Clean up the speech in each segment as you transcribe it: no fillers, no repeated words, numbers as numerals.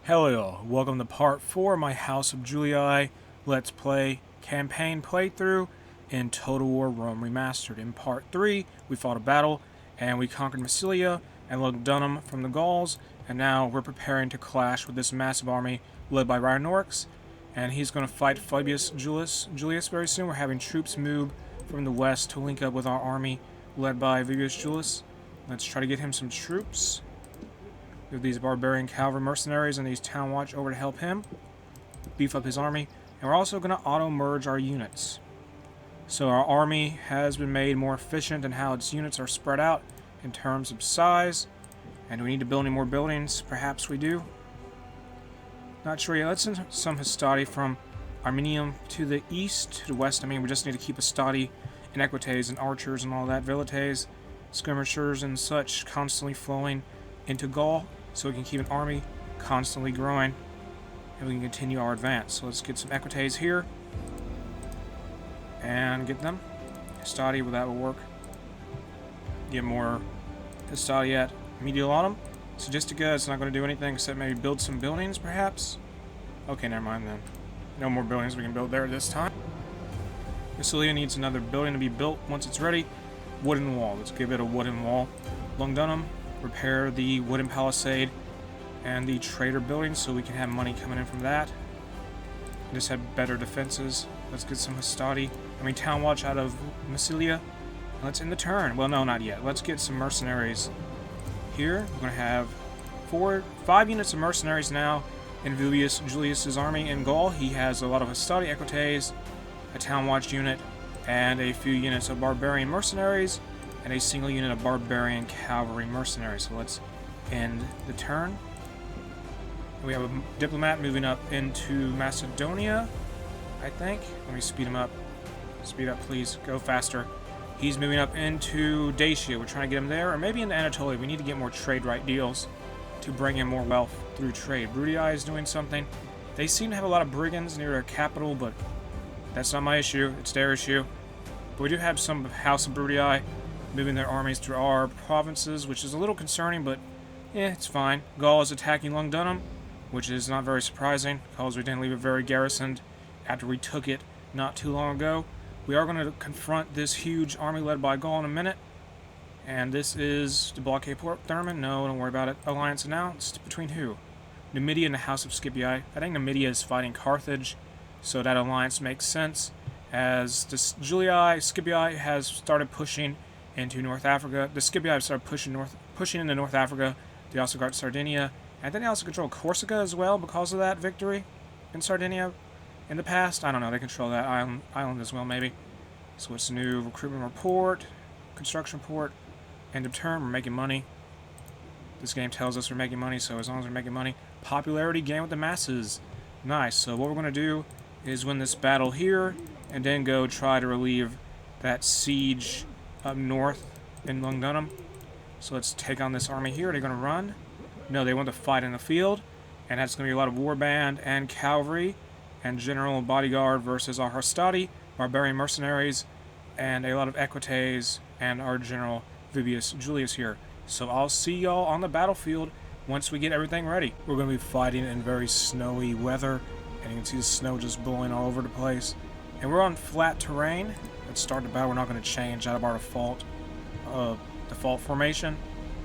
Hello, welcome to part 4 of my House of Julii Let's Play campaign playthrough in Total War Rome Remastered. In part 3, we fought a battle, and we conquered Massilia and Lugdunum from the Gauls, and now we're preparing to clash with this massive army led by Rhinonorix, and he's going to fight Fabius Julius very soon. We're having troops move from the west to link up with our army led by Fabius Julius. Let's try to get him some troops. We have these barbarian cavalry mercenaries and these town watch over to help him beef up his army, and we're also going to auto-merge our units. So our army has been made more efficient in how its units are spread out in terms of size. And do we need to build any more buildings? Perhaps we do. Not sure yet. Let's send some Hastati from Arminium to the east, to the west. I mean, we just need to keep Hastati and Equites and archers and all that, Velites, skirmishers and such constantly flowing into Gaul, so we can keep an army constantly growing, and we can continue our advance. So let's get some Equites here, and get them. Hastati, well, that will work. Get more Hastati at Mediolanum. Suggestica, it's not going to do anything except maybe build some buildings, perhaps? Okay, never mind then. No more buildings we can build there this time. Naeselius needs another building to be built once it's ready. Wooden wall. Let's give it a wooden wall. Lugdunum, repair the wooden palisade and the trader building so we can have money coming in from that. Just have better defenses. Let's get some Hastati. Town watch out of Massilia. Let's end the turn. Well, no, not yet. Let's get some mercenaries here. We're going to have 5 units of mercenaries now in Fabius Julius's army in Gaul. He has a lot of Hastati Equites, a town watch unit, and a few units of barbarian mercenaries, and a single unit of barbarian cavalry mercenaries. So let's end the turn. We have a diplomat moving up into Macedonia, I think. Let me speed him up. Speed up, please. Go faster. He's moving up into Dacia. We're trying to get him there, or maybe into Anatolia. We need to get more trade right deals to bring in more wealth through trade. Brutii is doing something. They seem to have a lot of brigands near their capital, but that's not my issue. It's their issue. But we do have some House of Brutii moving their armies through our provinces, which is a little concerning, but it's fine. Gaul is attacking Lugdunum, which is not very surprising, because we didn't leave it very garrisoned after we took it not too long ago. We are going to confront this huge army led by Gaul in a minute, and this is the blockade Port Thurman. No, don't worry about it. Alliance announced. Between who? Numidia and the House of Scipii. I think Numidia is fighting Carthage, so that alliance makes sense, as the Julii, Scipii has started pushing into North Africa. The Scipii have started pushing into North Africa. They also got Sardinia, and then they also control Corsica as well because of that victory in Sardinia in the past. I don't know, they control that island as well, maybe. So it's new recruitment report, construction report, end of term. We're making money. This game tells us we're making money, so as long as we're making money. Popularity gain with the masses. Nice. So what we're going to do is win this battle here, and then go try to relieve that siege up north in Lugdunum. So let's take on this army here. Are they going to run? No, they want to fight in the field, and that's going to be a lot of warband and cavalry and general and bodyguard versus our Hastati, barbarian mercenaries, and a lot of Equites and our general Fabius Julius here. So I'll see y'all on the battlefield once we get everything ready. We're going to be fighting in very snowy weather, and you can see the snow just blowing all over the place. And we're on flat terrain. Let's start the battle. We're not going to change out of our default formation.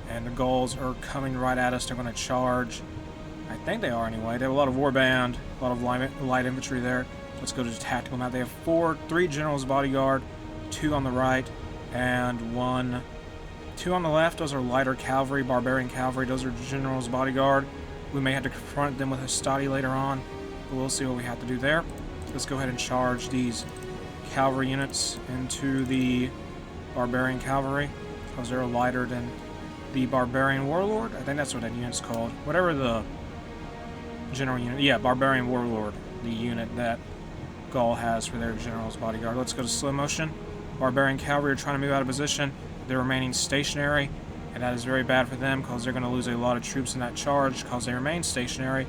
And the Gauls are coming right at us. They're going to charge. I think they are anyway. They have a lot of warband, a lot of light infantry there. Let's go to the tactical map. They have 3 generals bodyguard, 2 on the right, and 2 on the left. Those are lighter cavalry, barbarian cavalry. Those are generals bodyguard. We may have to confront them with Hastati later on, but we'll see what we have to do there. Let's go ahead and charge these cavalry units into the barbarian cavalry, because they're lighter than the barbarian warlord. I think that's what that unit's called. Whatever the general unit. Yeah, barbarian warlord, the unit that Gaul has for their general's bodyguard. Let's go to slow motion. Barbarian cavalry are trying to move out of position. They're remaining stationary, and that is very bad for them, because they're going to lose a lot of troops in that charge because they remain stationary.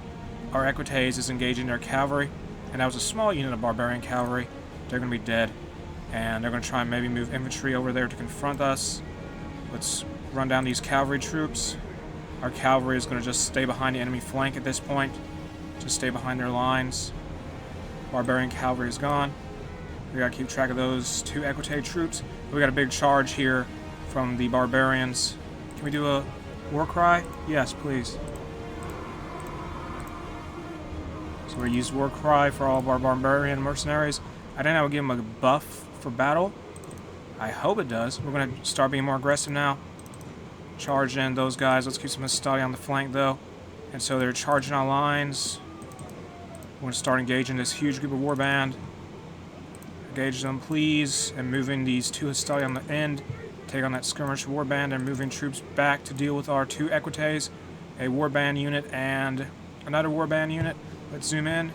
Our Equites is engaging their cavalry, and that was a small unit of barbarian cavalry. They're going to be dead, and they're going to try and maybe move infantry over there to confront us. Let's run down these cavalry troops. Our cavalry is going to just stay behind the enemy flank at this point. Just stay behind their lines. Barbarian cavalry is gone. We gotta keep track of those 2 Equite troops. We got a big charge here from the barbarians. Can we do a war cry? Yes, please. So we use war cry for all of our barbarian mercenaries. I think I would give them a buff for battle. I hope it does. We're gonna start being more aggressive now. Charge in those guys. Let's keep some Hastati on the flank though. And so they're charging our lines. We're gonna start engaging this huge group of warband. Engage them, please, and moving these 2 Hastati on the end. Take on that skirmish warband and moving troops back to deal with our 2 Equites. A warband unit and another warband unit. Let's zoom in.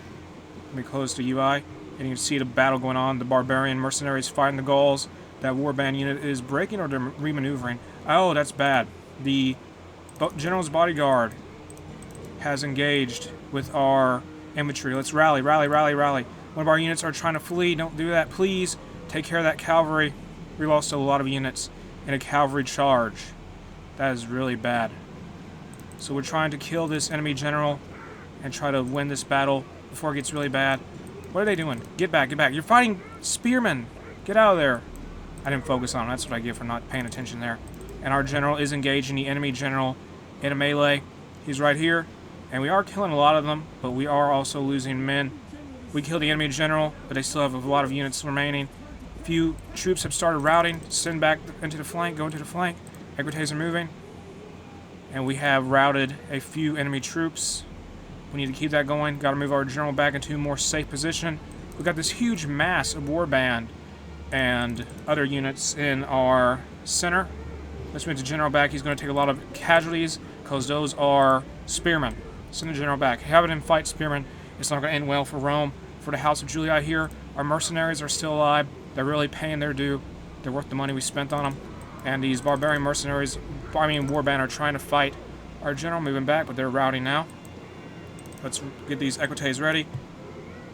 Let me close the UI. And you can see the battle going on. The barbarian mercenaries fighting the Gauls. That warband unit is breaking or they're remaneuvering. Oh, that's bad. The general's bodyguard has engaged with our infantry. Let's rally, rally, rally, rally. One of our units are trying to flee. Don't do that, please. Take care of that cavalry. We lost a lot of units in a cavalry charge. That is really bad. So we're trying to kill this enemy general and try to win this battle before it gets really bad. What are they doing? Get back, get back. You're fighting spearmen. Get out of there. I didn't focus on them. That's what I get for not paying attention there. And our general is engaging the enemy general in a melee. He's right here. And we are killing a lot of them, but we are also losing men. We killed the enemy general, but they still have a lot of units remaining. A few troops have started routing. Send back into the flank. Go into the flank. Equites are moving. And we have routed a few enemy troops. We need to keep that going. Got to move our general back into a more safe position. We've got this huge mass of warband and other units in our center. Let's move the general back. He's going to take a lot of casualties because those are spearmen. Send the general back. Having him fight spearmen, it's not going to end well for Rome. For the House of Julii here, our mercenaries are still alive. They're really paying their due. They're worth the money we spent on them. And these barbarian mercenaries, warband, are trying to fight our general, moving back, but they're routing now. Let's get these Equites ready.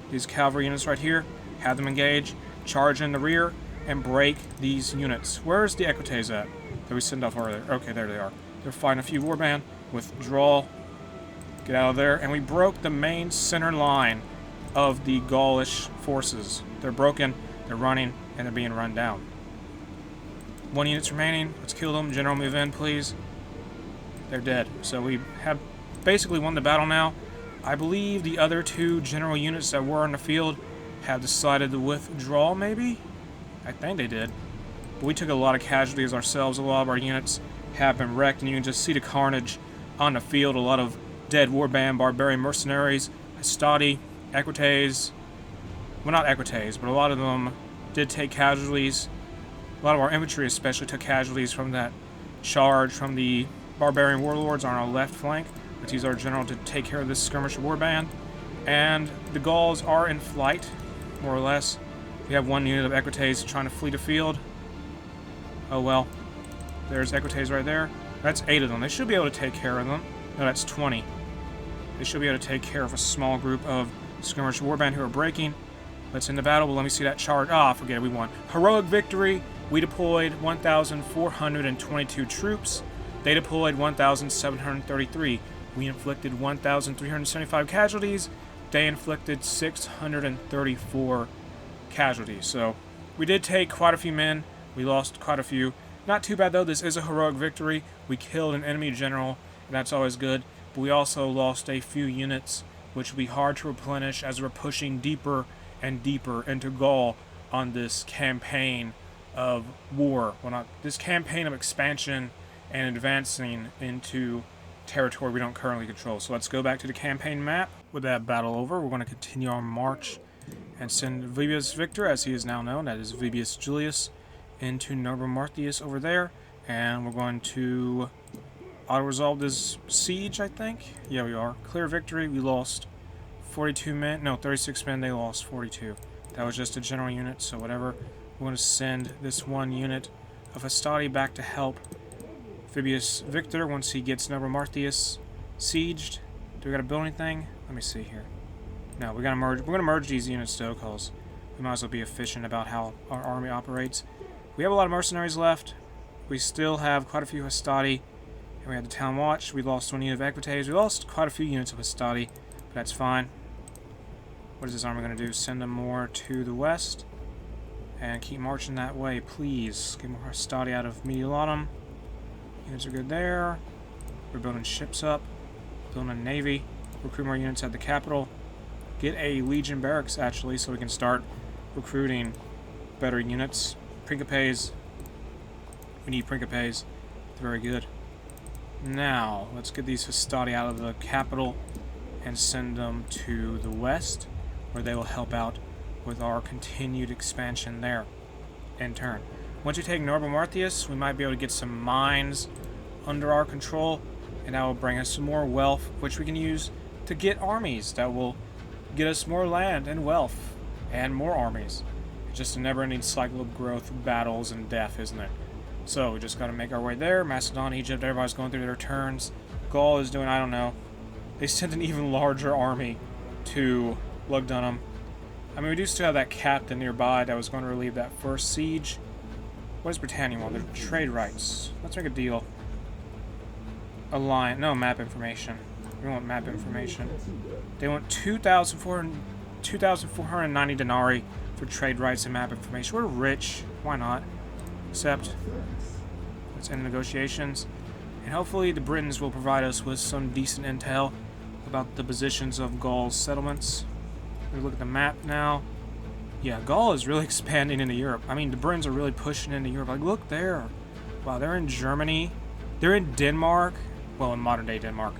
These cavalry units right here. Have them engage, charge in the rear, and break these units. Where's the Equites at? That we send off earlier. Okay, there they are. They're fighting a few warband. Withdraw. Get out of there. And we broke the main center line of the Gaulish forces. They're broken, they're running, and they're being run down. 1 unit's remaining. Let's kill them. General, move in, please. They're dead. So we have basically won the battle now. I believe the other 2 general units that were in the field have decided to withdraw, maybe? I think they did. But we took a lot of casualties ourselves. A lot of our units have been wrecked, and you can just see the carnage on the field. A lot of dead warband, barbarian mercenaries, Hastati, Equites. Well, not Equites, but a lot of them did take casualties. A lot of our infantry especially took casualties from that charge from the barbarian warlords on our left flank. Let's use our general to take care of this skirmish warband. And the Gauls are in flight, more or less. We have 1 unit of Equites trying to flee the field. Oh well. There's Equites right there. That's 8 of them. They should be able to take care of them. No, that's 20. They should be able to take care of a small group of skirmish warband who are breaking. Let's end the battle, but let me see that charge. Ah, forget it, we won. Heroic victory. We deployed 1,422 troops. They deployed 1,733. We inflicted 1,375 casualties. They inflicted 634 casualties. So we did take quite a few men. We lost quite a few. Not too bad though. This is a heroic victory. We killed an enemy general, and that's always good. But we also lost a few units, which will be hard to replenish as we're pushing deeper and deeper into Gaul on this campaign of war. Well, not this campaign of expansion and advancing into territory we don't currently control. So let's go back to the campaign map. With that battle over, we're going to continue our march and send Vibius Victor, as he is now known, that is Vibius Julius, into Martius over there. And we're going to auto-resolve this siege, I think. Yeah, we are. Clear victory. We lost 42 men. No, 36 men. They lost 42. That was just a general unit, so whatever. We're going to send this 1 unit of Hastati back to help Vibius Victor once he gets Martius sieged. Do we got to build anything? Let me see here. No, we got to merge. We're going to merge these units though, because we might as well be efficient about how our army operates. We have a lot of mercenaries left. We still have quite a few Hastati, and We had the town watch. We lost 1 unit of Equites. We lost quite a few units of Hastati, but that's fine. What is this army going to do? Send them more to the west. And keep marching that way, please. Get more Hastati out of Mediolanum. Units are good there. We're building ships up. Building a navy. Recruit more units at the capital. Get a Legion barracks, actually, so we can start recruiting better units. Principes. We need Principes. Very good. Now, let's get these Hastati out of the capital and send them to the west, where they will help out with our continued expansion there, in turn. Once you take Norba Martius, we might be able to get some mines under our control, and that will bring us some more wealth, which we can use to get armies that will get us more land and wealth and more armies. It's just a never-ending cycle of growth, battles, and death, isn't it? So we just got to make our way there. Macedon, Egypt, everybody's going through their turns. Gaul is doing, I don't know. They sent an even larger army to Lugdunum. I mean, we do still have that captain nearby that was going to relieve that first siege. What does Britannia want? Their trade rights. Let's make a deal. Alliance. No, map information. We want map information. They want 2,490 denarii for trade rights and map information. We're rich. Why not? Except, let's end negotiations. And hopefully the Britons will provide us with some decent intel about the positions of Gaul's settlements. We look at the map now. Yeah, Gaul is really expanding into Europe. I mean, the Britons are really pushing into Europe. Like, look there. Wow, they're in Germany. They're in Denmark. Well, in modern-day Denmark.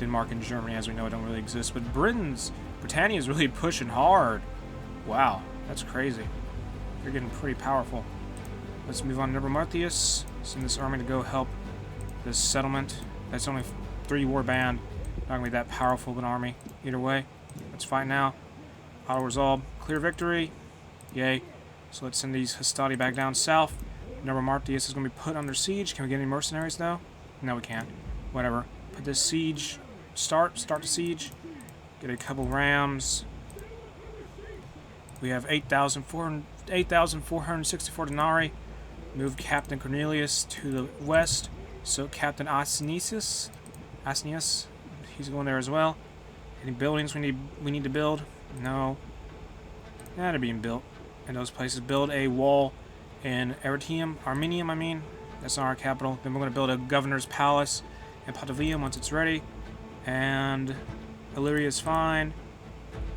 Denmark and Germany, as we know, don't really exist. But Britannia is really pushing hard. Wow, that's crazy. They're getting pretty powerful. Let's move on to Martius. Send this army to go help this settlement. That's only 3 war band. Not going to be that powerful of an army. Either way, let's fight now. Auto resolve. Clear victory. Yay. So let's send these Hastati back down south. Martius is going to be put under siege. Can we get any mercenaries, though? No, we can't. Whatever. Put this siege. Start the siege. Get a couple rams. We have 8,464 denarii. Move Captain Cornelius to the west. So Captain Asnius, he's going there as well. Any buildings we need to build? No. They're being built in those places. Build a wall in Armenium, I mean. That's not our capital. Then we're going to build a governor's palace in Patavium once it's ready. And Illyria is fine.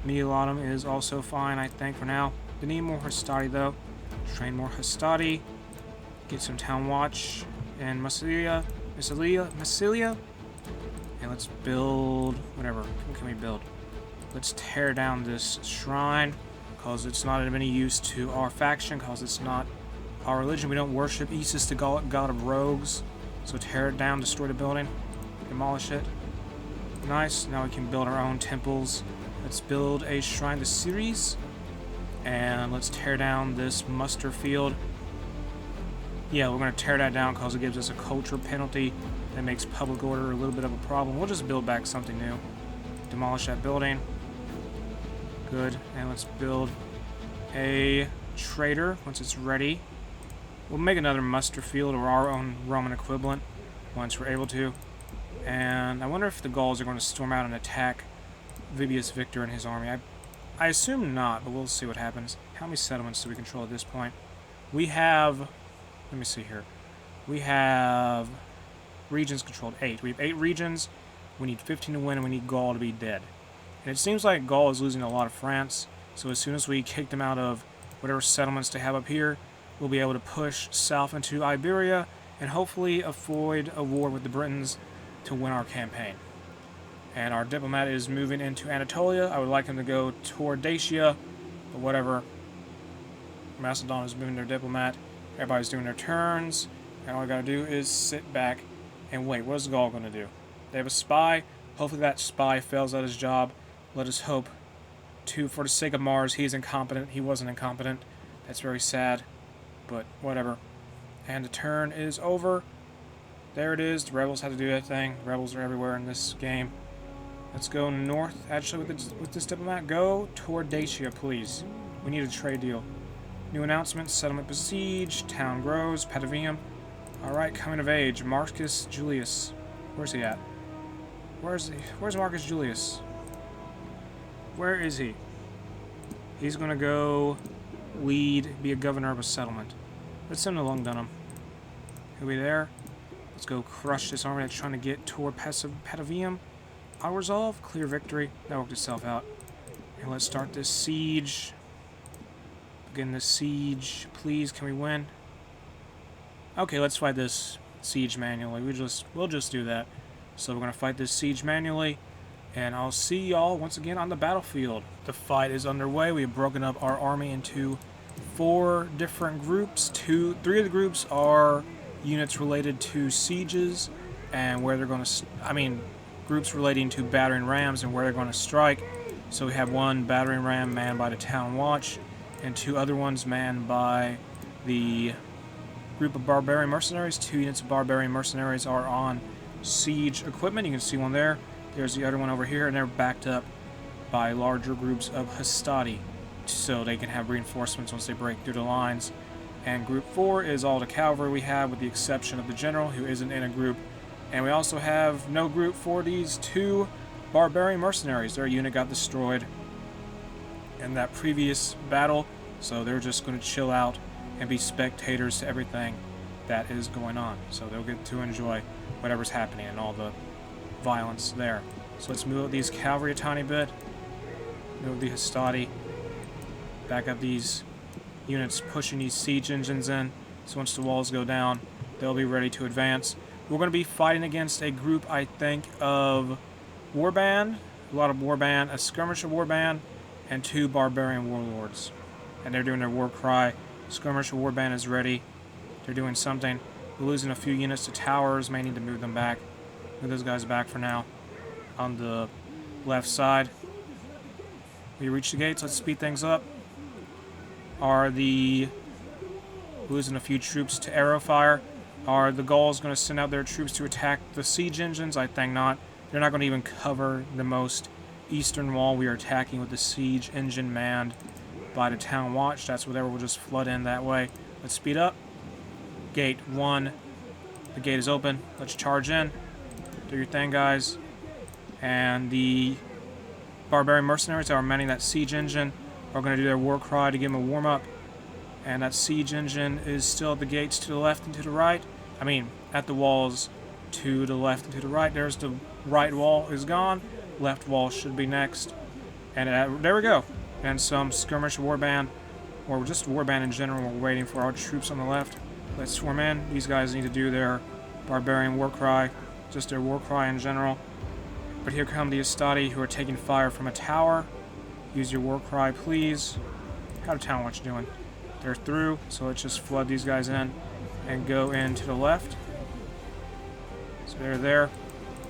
Mediolanum is also fine, I think, for now. They need more Hastati, though. Train more Hastati. Get some town watch and Massilia. And let's build whatever. What can we build? Let's tear down this shrine because it's not of any use to our faction, because it's not our religion. We don't worship Isis, the god of rogues. So tear it down, destroy the building, demolish it. Nice. Now we can build our own temples. Let's build a shrine to Ceres. And let's tear down this muster field. Yeah, we're going to tear that down because it gives us a culture penalty that makes public order a little bit of a problem. We'll just build back something new. Demolish that building. Good. And let's build a trader once it's ready. We'll make another muster field or our own Roman equivalent once we're able to. And I wonder if the Gauls are going to storm out and attack Vibius Victor and his army. I assume not, but we'll see what happens. How many settlements do we control at this point? We have... Let me see here. We have regions controlled 8. We have 8 regions. We need 15 to win, and we need Gaul to be dead. And it seems like Gaul is losing a lot of France, so as soon as we kick them out of whatever settlements they have up here, we'll be able to push south into Iberia and hopefully avoid a war with the Britons to win our campaign. And our diplomat is moving into Anatolia. I would like him to go toward Dacia, but whatever. Macedon is moving their diplomat. Everybody's doing their turns, and all I gotta do is sit back and wait. What is Gaul gonna do? They have a spy. Hopefully that spy fails at his job. Let us hope. For the sake of Mars, he is incompetent. He wasn't incompetent. That's very sad, but whatever. And the turn is over. There it is. The rebels had to do that thing. Rebels are everywhere in this game. Let's go north. Actually, with this diplomat, go toward Dacia, please. We need a trade deal. New announcements, settlement besieged, town grows, Patavium. Alright, coming of age, Marcus Julius. Where's he at? Where's Marcus Julius? Where is he? He's gonna go lead, be a governor of a settlement. Let's send him to Lungdunham. He'll be there. Let's go crush this army that's trying to get toward Patavium. I'll resolve, clear victory. That worked itself out. And let's start this siege. Begin the siege. Please, can we win? Okay, let's fight this siege manually. We'll just do that. So we're gonna fight this siege manually, and I'll see y'all once again on the battlefield. The fight is underway. We have broken up our army into 4 different groups. 3 of the groups are units related to sieges and where they're going to, groups relating to battering rams and where they're going to strike. So we have 1 battering ram manned by the town watch, and 2 other ones manned by the group of barbarian mercenaries. 2 units of barbarian mercenaries are on siege equipment. You can see one there. There's the other one over here, and they're backed up by larger groups of hastati, so they can have reinforcements once they break through the lines. And group 4 is all the cavalry we have, with the exception of the general, who isn't in a group. And we also have no group for these 2 barbarian mercenaries. Their unit got destroyed in that previous battle, so they're just going to chill out and be spectators to everything that is going on. So they'll get to enjoy whatever's happening and all the violence there. So let's move up these cavalry a tiny bit. Move the hastati. Back up these units pushing these siege engines in. So once the walls go down, they'll be ready to advance. We're going to be fighting against a group, I think, of warband, a lot of warband, a skirmisher warband, and 2 barbarian warlords. And they're doing their war cry. Skirmisher warband is ready. They're doing something. We're losing a few units to towers. May need to move them back. Move those guys back for now. On the left side. We reach the gates. Let's speed things up. Are the... losing a few troops to arrow fire. Are the Gauls going to send out their troops to attack the siege engines? I think not. They're not going to even cover the most eastern wall. We are attacking with the siege engine manned by the town watch. That's whatever. We'll just flood in that way. Let's speed up. Gate 1. The gate is open. Let's charge in. Do your thing, guys. And the barbarian mercenaries that are manning that siege engine are going to do their war cry to give them a warm-up. And that siege engine is still at the gates to the left and to the right. At the walls to the left and to the right. There's the right wall is gone. Left wall should be next. And there we go. And some skirmish warband, or just warband in general. We're waiting for our troops on the left. Let's swarm in. These guys need to do their barbarian war cry. Just their war cry in general. But here come the hastati who are taking fire from a tower. Use your war cry, please. How the town watch doing? They're through, so let's just flood these guys in and go in to the left. So they're there.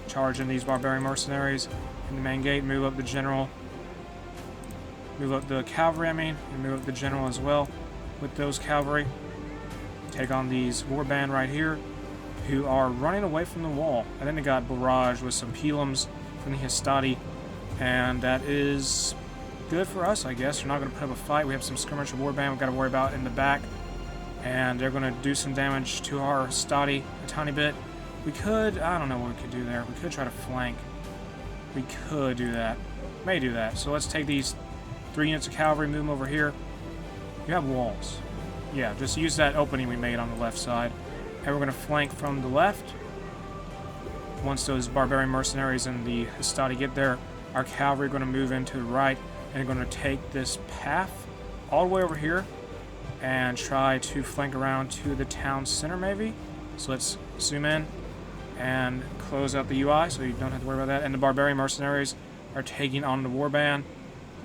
Charge in these barbarian mercenaries in the main gate. Move up the general. Move up the cavalry, and move up the general as well with those cavalry. Take on these warband right here, who are running away from the wall. I think they got barraged with some pilums from the hastati, and that is good for us, I guess. We're not going to put up a fight. We have some skirmish warband we've got to worry about in the back, and they're going to do some damage to our hastati a tiny bit. We could, I don't know what we could do there. We could try to flank. We could do that. May do that. So let's take these 3 units of cavalry, move them over here. You have walls. Yeah, just use that opening we made on the left side. And we're going to flank from the left. Once those barbarian mercenaries and the hastati get there, our cavalry are going to move into the right and they're going to take this path all the way over here and try to flank around to the town center, maybe. So let's zoom in and close out the UI so you don't have to worry about that. And the barbarian mercenaries are taking on the warband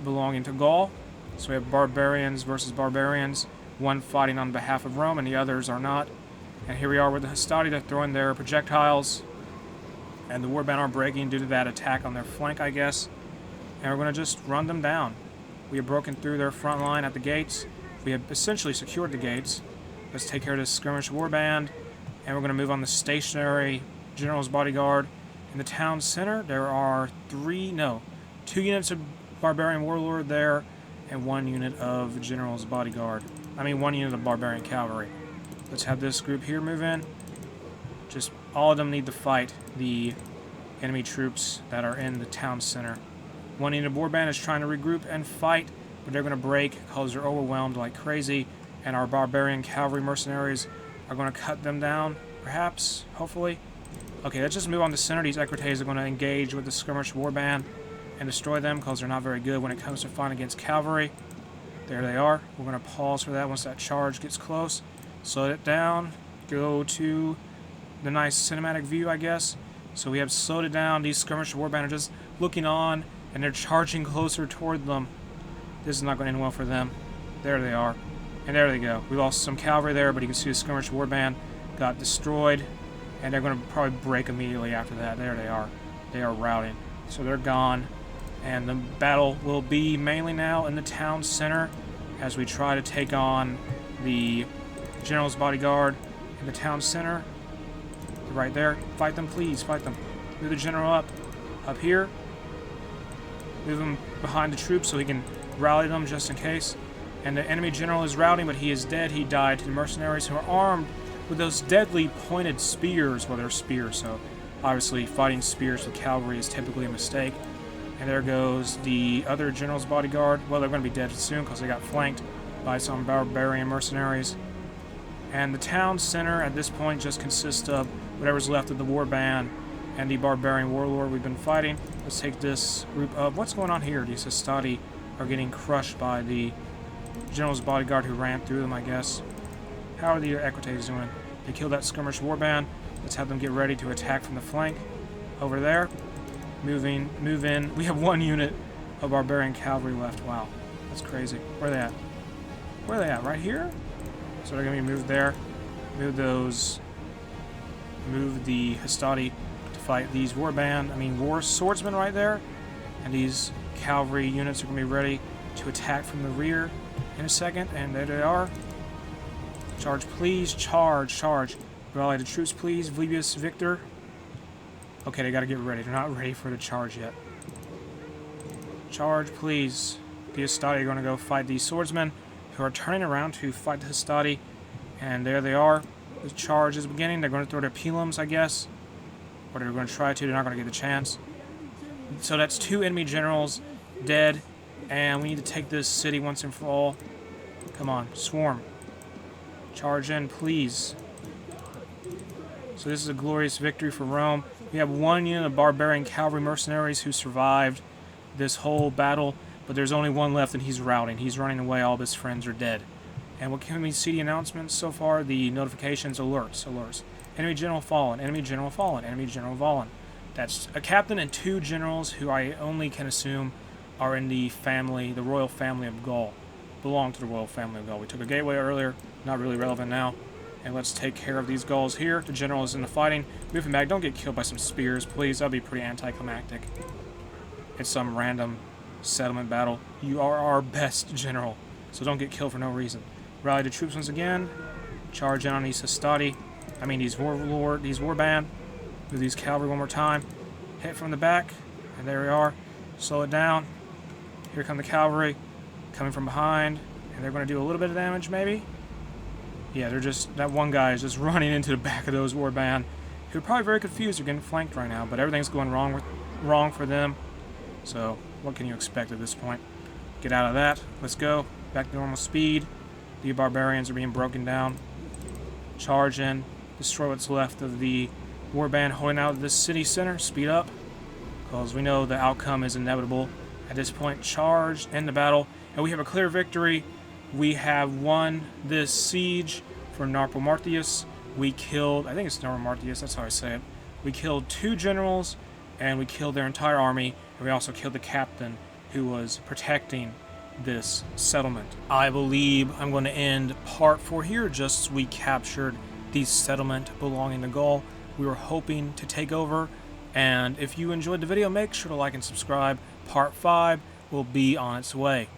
belonging to Gaul. So we have barbarians versus barbarians, one fighting on behalf of Rome and the others are not. And here we are with the hastati. They're throwing their projectiles, and the warband are breaking due to that attack on their flank, I guess. And we're going to just run them down. We have broken through their front line at the gates. We have essentially secured the gates. Let's take care of this skirmish warband, and we're going to move on the stationary general's bodyguard. In the town center, there are 2 units of barbarian warlord there, and 1 unit of general's bodyguard. 1 unit of barbarian cavalry. Let's have this group here move in. Just all of them need to fight the enemy troops that are in the town center. One unit of warband is trying to regroup and fight, but they're going to break because they're overwhelmed like crazy, and our barbarian cavalry mercenaries are going to cut them down, perhaps, hopefully. Okay, let's just move on to center. These Equites are going to engage with the skirmish warband and destroy them because they're not very good when it comes to fighting against cavalry. There they are. We're going to pause for that once that charge gets close. Slow it down. Go to the nice cinematic view, I guess. So we have slowed it down. These skirmish warband are just looking on, and they're charging closer toward them. This is not going to end well for them. There they are. And there they go. We lost some cavalry there, but you can see the skirmish warband got destroyed. And they're going to probably break immediately after that. There they are. They are routing. So they're gone. And the battle will be mainly now in the town center as we try to take on the general's bodyguard in the town center. Right there. Fight them, please. Fight them. Move the general up here. Move him behind the troops so he can rally them just in case. And the enemy general is routing, but he is dead. He died to the mercenaries who are armed with those deadly pointed spears. Well, they're spears, so obviously fighting spears with cavalry is typically a mistake. And there goes the other general's bodyguard. Well, they're going to be dead soon because they got flanked by some barbarian mercenaries. And the town center at this point just consists of whatever's left of the warband and the barbarian warlord we've been fighting. Let's take this group of... What's going on here? These Hastati are getting crushed by the general's bodyguard who ran through them, I guess. How are the Equites doing? They killed that skirmish warband. Let's have them get ready to attack from the flank. Over there. Move in. We have one unit of barbarian cavalry left. Wow. That's crazy. Where are they at? Where are they at? Right here? So they're going to be moved there. Move those... Move the Hastati to fight these war swordsmen right there. And these cavalry units are going to be ready to attack from the rear in a second. And there they are. Charge, please. Charge. Rally the troops, please. Julius, Victor. Okay, they got to get ready. They're not ready for the charge yet. Charge, please. The Hastati are going to go fight these swordsmen who are turning around to fight the Hastati. And there they are. The charge is beginning. They're going to throw their pilums, I guess. Or they're going to try to. They're not going to get the chance. So that's 2 enemy generals dead. And we need to take this city once and for all. Come on, swarm. Charge in, please. So this is a glorious victory for Rome. We have 1 unit of barbarian cavalry mercenaries who survived this whole battle, but there's only 1 left and he's routing. He's running away. All of his friends are dead. And what can we see the announcements so far? The notifications, alerts. Enemy general fallen, enemy general fallen, enemy general fallen. That's a captain and 2 generals who I only can assume are in the family, the royal family of Gaul. Belong to the royal family of Gaul. We took a gateway earlier, not really relevant now. And let's take care of these Gauls here. The general is in the fighting. Move him back. Don't get killed by some spears, please. That'd be pretty anticlimactic. It's some random settlement battle. You are our best general, so don't get killed for no reason. Rally the troops once again. Charge in on these Hastati. These warband. Move these cavalry one more time. Hit from the back. And there we are. Slow it down. Here come the cavalry. Coming from behind. And they're going to do a little bit of damage, maybe. Yeah, that one guy is just running into the back of those warband, who are probably very confused. They're getting flanked right now, but everything's going wrong for them. So, what can you expect at this point? Get out of that. Let's go. Back to normal speed. The barbarians are being broken down. Charge in. Destroy what's left of the warband holding out of this city center. Speed up, because we know the outcome is inevitable. At this point, charge, end the battle, and we have a clear victory. We have won this siege for Naeselius. We killed, I think it's Naeselius, that's how I say it. We killed 2 generals, and we killed their entire army, and we also killed the captain who was protecting this settlement. I believe I'm going to end part 4 here, just as we captured the settlement belonging to Gaul. We were hoping to take over, and if you enjoyed the video, make sure to like and subscribe. Part 5 will be on its way.